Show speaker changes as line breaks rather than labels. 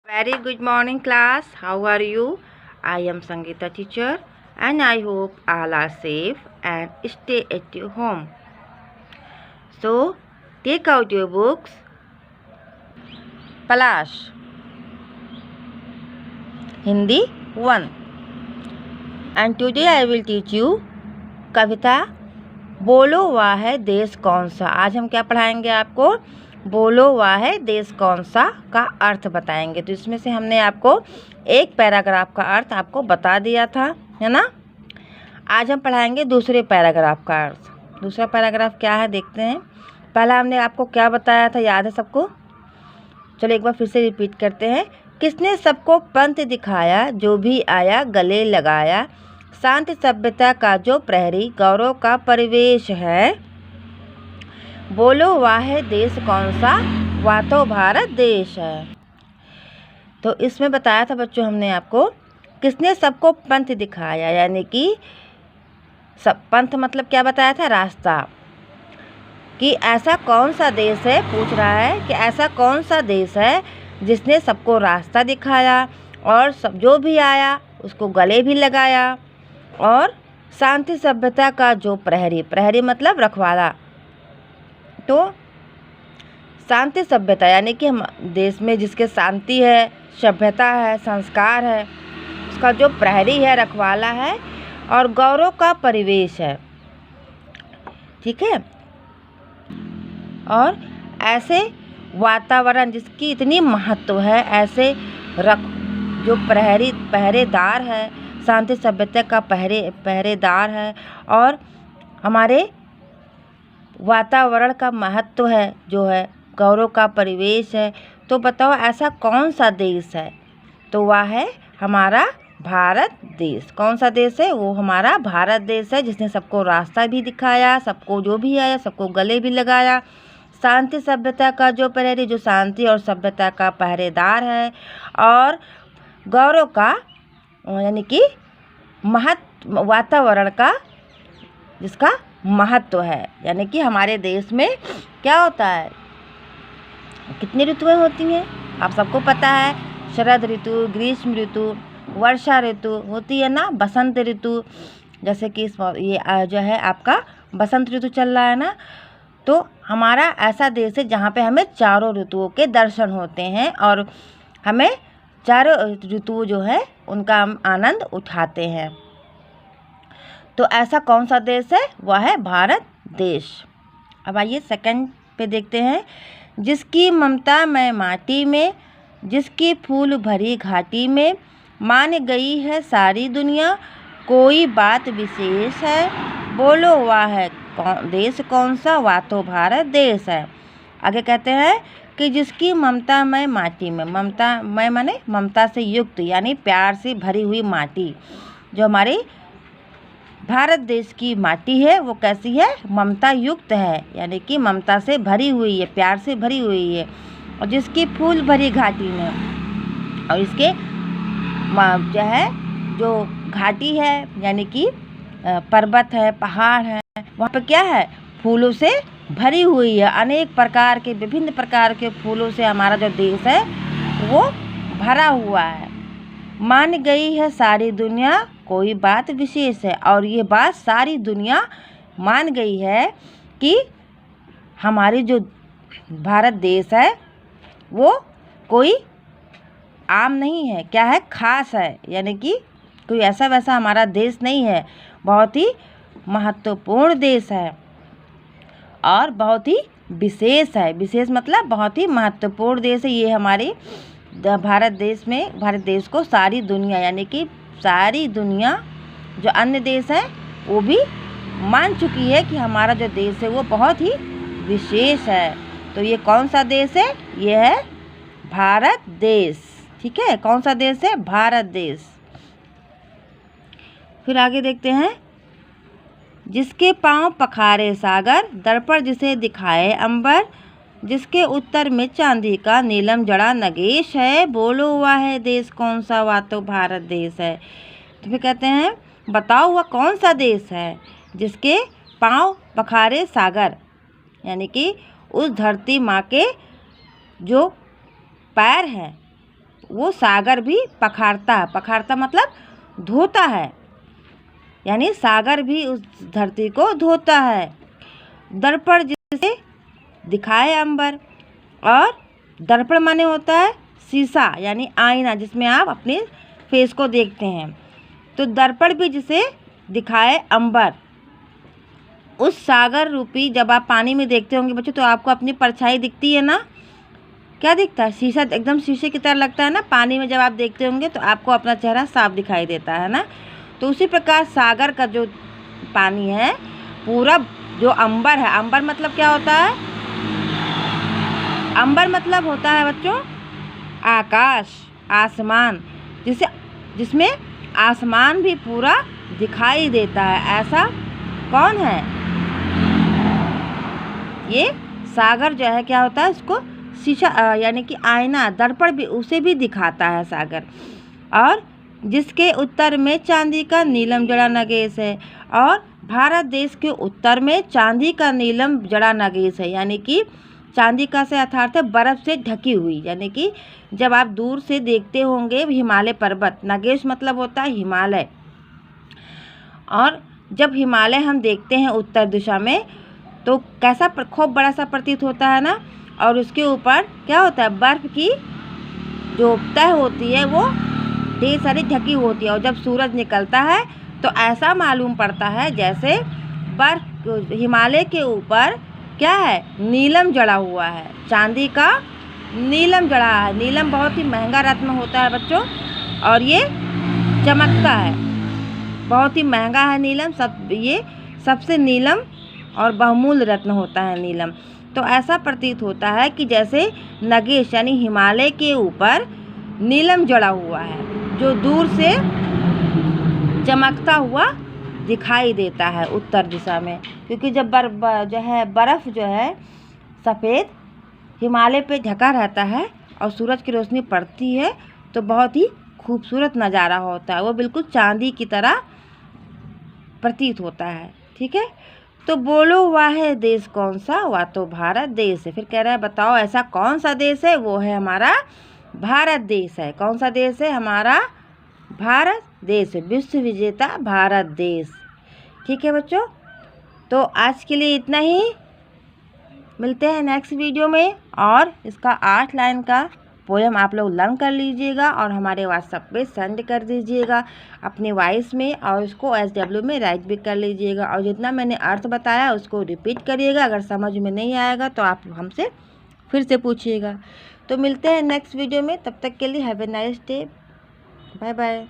Very good morning class. How are you? I am Sangeeta teacher and I hope all are safe and stay at your home. So take out your books. Palash Hindi 1 and today I will teach you कविता बोलो वाह है देश कौन सा। आज हम क्या पढ़ाएंगे आपको? बोलो वाह है देश कौन सा का अर्थ बताएंगे। तो इसमें से हमने आपको एक पैराग्राफ का अर्थ आपको बता दिया था, है ना। आज हम पढ़ाएंगे दूसरे पैराग्राफ का अर्थ। दूसरा पैराग्राफ क्या है देखते हैं। पहला हमने आपको क्या बताया था, याद है सबको? चलो एक बार फिर से रिपीट करते हैं। किसने सबको पंथ दिखाया, जो भी आया गले लगाया, शांति सभ्यता का जो प्रहरी, गौरव का परिवेश है। बोलो वाह है देश कौन सा, वाह तो भारत देश है। तो इसमें बताया था बच्चों हमने आपको, किसने सबको पंथ दिखाया, यानी कि सब पंथ मतलब क्या बताया था? रास्ता। कि ऐसा कौन सा देश है, पूछ रहा है कि ऐसा कौन सा देश है जिसने सबको रास्ता दिखाया और सब जो भी आया उसको गले भी लगाया, और शांति सभ्यता का जो प्रहरी, प्रहरी मतलब रखवाला। तो शांति सभ्यता यानी कि हम देश में जिसके शांति है, सभ्यता है, संस्कार है, उसका जो प्रहरी है, रखवाला है, और गौरव का परिवेश है। ठीक है। और ऐसे वातावरण जिसकी इतनी महत्व है, ऐसे जो पहरेदार है, शांति सभ्यता का पहरेदार है, और हमारे वातावरण का महत्व है, जो है गौरव का परिवेश है। तो बताओ ऐसा कौन सा देश है? तो वह है हमारा भारत देश। कौन सा देश है? वो हमारा भारत देश है, जिसने सबको रास्ता भी दिखाया, सबको जो भी आया सबको गले भी लगाया। शांति सभ्यता का जो प्रहरी, जो शांति और सभ्यता का पहरेदार है, और गौरव का यानी कि वातावरण का जिसका महत्व है। यानी कि हमारे देश में क्या होता है, कितनी ऋतुएं होती हैं आप सबको पता है। शरद ऋतु, ग्रीष्म ऋतु, वर्षा ऋतु होती है ना, बसंत ऋतु। जैसे कि ये जो है आपका बसंत ऋतु चल रहा है ना। तो हमारा ऐसा देश है जहाँ पे हमें चारों ऋतुओं के दर्शन होते हैं, और हमें चारों ऋतु जो है उनका हम आनंद उठाते हैं। तो ऐसा कौन सा देश है? वह है भारत देश। अब आइए सेकंड पे देखते हैं। जिसकी ममता मैं माटी में, जिसकी फूल भरी घाटी में, मान गई है सारी दुनिया, कोई बात विशेष है। बोलो वाह है देश कौन सा, वाह तो भारत देश है। आगे कहते हैं कि जिसकी ममता मैं माटी में, ममता मैं माने ममता से युक्त, यानी प्यार से भरी हुई माटी। जो हमारी भारत देश की माटी है वो कैसी है? ममता युक्त है, यानी कि ममता से भरी हुई है, प्यार से भरी हुई है। और जिसकी फूल भरी घाटी में, और इसके जो है जो घाटी है यानी कि पर्वत है, पहाड़ है, वहाँ पे क्या है? फूलों से भरी हुई है। अनेक प्रकार के, विभिन्न प्रकार के फूलों से हमारा जो देश है वो भरा हुआ है। मान गई है सारी दुनिया, कोई बात विशेष है। और ये बात सारी दुनिया मान गई है कि हमारी जो भारत देश है वो कोई आम नहीं है, क्या है? खास है। यानी कि कोई ऐसा वैसा हमारा देश नहीं है, बहुत ही महत्वपूर्ण देश है और बहुत ही विशेष है। विशेष मतलब बहुत ही महत्वपूर्ण देश है। ये हमारे भारत देश में, भारत देश को सारी दुनिया यानी कि सारी दुनिया जो अन्य देश हैं वो भी मान चुकी है कि हमारा जो देश है वो बहुत ही विशेष है। तो ये कौन सा देश है? ये है भारत देश। ठीक है, कौन सा देश है? भारत देश। फिर आगे देखते हैं। जिसके पांव पखारे सागर, दर्पण जिसे दिखाए अंबर, जिसके उत्तर में चांदी का नीलम जड़ा नगेश है। बोलो वाह है देश कौन सा, वाह तो भारत देश है। तो फिर कहते हैं बताओ वह कौन सा देश है जिसके पांव पखारे सागर, यानी कि उस धरती माँ के जो पैर हैं वो सागर भी पखारता है। पखारता मतलब धोता है, यानी सागर भी उस धरती को धोता है। दर्पण जिसे दिखाए अंबर, और दर्पण माने होता है शीशा यानी आईना, जिसमें आप अपने फेस को देखते हैं। तो दर्पण भी जिसे दिखाए अंबर, उस सागर रूपी, जब आप पानी में देखते होंगे बच्चों तो आपको अपनी परछाई दिखती है ना, क्या दिखता है? शीशा, एकदम शीशे की तरह लगता है ना। पानी में जब आप देखते होंगे तो आपको अपना चेहरा साफ दिखाई देता है ना। तो उसी प्रकार सागर का जो पानी है पूरा, जो अंबर है, अंबर मतलब क्या होता है? अंबर मतलब होता है बच्चों आकाश, आसमान, जिसमें आसमान भी पूरा दिखाई देता है। ऐसा कौन है? ये सागर जो है क्या होता है, उसको शीशा यानी कि आईना, दर्पण भी, उसे भी दिखाता है सागर। और जिसके उत्तर में चांदी का नीलम जड़ा नगेश है, और भारत देश के उत्तर में चांदी का नीलम जड़ा नगेश है, यानी कि चांदी का से अर्थात है बर्फ़ से ढकी हुई, यानी कि जब आप दूर से देखते होंगे हिमालय पर्वत, नगेश मतलब होता है हिमालय, और जब हिमालय हम देखते हैं उत्तर दिशा में तो कैसा खूब बड़ा सा प्रतीत होता है ना। और उसके ऊपर क्या होता है, बर्फ़ की जो तह होती है वो ढेर सारी ढकी होती है, और जब सूरज निकलता है तो ऐसा मालूम पड़ता है जैसे बर्फ़ हिमालय के ऊपर क्या है, नीलम जड़ा हुआ है, चांदी का नीलम जड़ा है। नीलम बहुत ही महंगा रत्न होता है बच्चों, और ये चमकता है, बहुत ही महंगा है नीलम। ये सबसे नीलम और बहुमूल्य रत्न होता है नीलम। तो ऐसा प्रतीत होता है कि जैसे नगेश यानी हिमालय के ऊपर नीलम जड़ा हुआ है, जो दूर से चमकता हुआ दिखाई देता है उत्तर दिशा में। क्योंकि जब बर्फ़ जो है सफ़ेद हिमालय पे ढका रहता है और सूरज की रोशनी पड़ती है तो बहुत ही खूबसूरत नज़ारा होता है, वो बिल्कुल चांदी की तरह प्रतीत होता है। ठीक है, तो बोलो वह देश कौन सा? वह तो भारत देश है। फिर कह रहा है बताओ ऐसा कौन सा देश है? वो है हमारा भारत देश है। कौन सा देश है? हमारा भारत देश है, विश्व विजेता भारत देश। ठीक है बच्चों, तो आज के लिए इतना ही, मिलते हैं नेक्स्ट वीडियो में। और इसका 8 लाइन का पोएम आप लोग लर्न कर लीजिएगा और हमारे व्हाट्सएप पे सेंड कर दीजिएगा अपने वॉइस में, और उसको SW में राइट भी कर लीजिएगा। और जितना मैंने अर्थ बताया उसको रिपीट करिएगा। अगर समझ में नहीं आएगा तो आप हमसे फिर से पूछिएगा। तो मिलते हैं नेक्स्ट वीडियो में, तब तक के लिए have a nice day, bye bye.